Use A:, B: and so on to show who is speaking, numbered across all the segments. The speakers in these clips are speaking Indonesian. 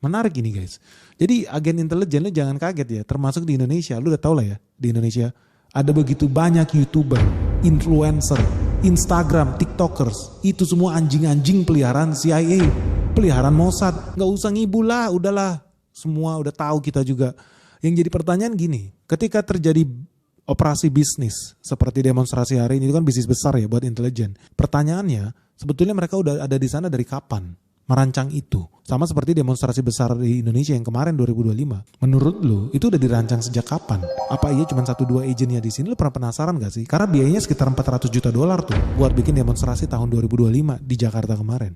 A: Menarik ini guys. Jadi agen intelijen lu jangan kaget ya, termasuk di Indonesia. Lu udah tau lah ya, di Indonesia ada begitu banyak YouTuber, influencer, Instagram, TikTokers. Itu semua anjing-anjing peliharaan CIA, peliharaan Mossad. Gak usah ngibul lah, udahlah. Semua udah tahu kita juga. Yang jadi pertanyaan gini, ketika terjadi operasi bisnis seperti demonstrasi hari ini, itu kan bisnis besar ya buat intelijen. Pertanyaannya, sebetulnya mereka udah ada di sana dari kapan merancang itu? Sama seperti demonstrasi besar di Indonesia yang kemarin 2025. Menurut lu itu udah dirancang sejak kapan? Apa iya cuma 1-2 agennya di sini? Lu pernah penasaran gak sih? Karena biayanya sekitar 400 juta dolar tuh buat bikin demonstrasi tahun 2025 di Jakarta kemarin.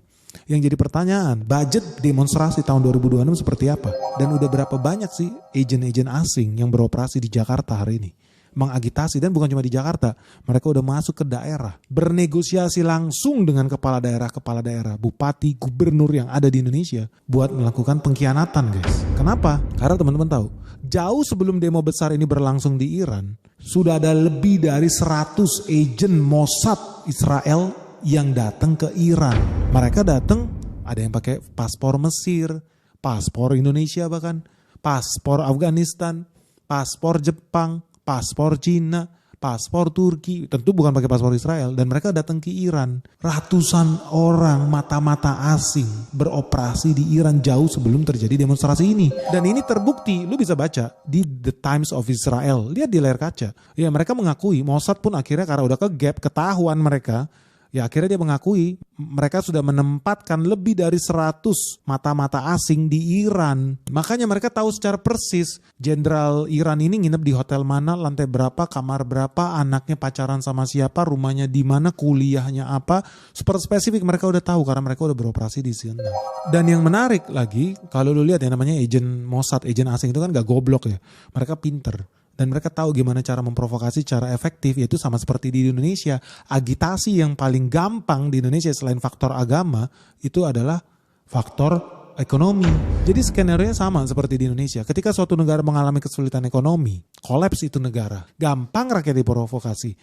A: Yang jadi pertanyaan, budget demonstrasi tahun 2026 seperti apa? Dan udah berapa banyak sih agen-agen asing yang beroperasi di Jakarta hari ini? Mengagitasi, dan bukan cuma di Jakarta, mereka udah masuk ke daerah, bernegosiasi langsung dengan kepala daerah, bupati, gubernur yang ada di Indonesia buat melakukan pengkhianatan guys. Kenapa? Karena teman-teman tahu, jauh sebelum demo besar ini berlangsung di Iran, sudah ada lebih dari 100 agen Mossad Israel yang datang ke Iran. Mereka datang, ada yang pakai paspor Mesir, paspor Indonesia bahkan, paspor Afghanistan, paspor Jepang, paspor Cina, paspor Turki, tentu bukan pakai paspor Israel, dan mereka datang ke Iran. Ratusan orang mata-mata asing beroperasi di Iran jauh sebelum terjadi demonstrasi ini. Dan ini terbukti, lu bisa baca di The Times of Israel, lihat di layar kaca. Ya mereka mengakui, Mossad pun akhirnya karena udah ke-gap, ketahuan mereka, ya akhirnya dia mengakui mereka sudah menempatkan lebih dari 100 mata-mata asing di Iran. Makanya mereka tahu secara persis jenderal Iran ini nginep di hotel mana, lantai berapa, kamar berapa, anaknya pacaran sama siapa, rumahnya di mana, kuliahnya apa. Super spesifik mereka udah tahu karena mereka udah beroperasi di sana. Dan yang menarik lagi, kalau lu lihat yang namanya agen Mossad, agen asing itu kan gak goblok ya. Mereka pinter. Dan mereka tahu gimana cara memprovokasi secara efektif, yaitu sama seperti di Indonesia. Agitasi yang paling gampang di Indonesia selain faktor agama, itu adalah faktor ekonomi. Jadi skenario sama seperti di Indonesia. Ketika suatu negara mengalami kesulitan ekonomi, kolaps itu negara. Gampang rakyat diprovokasi.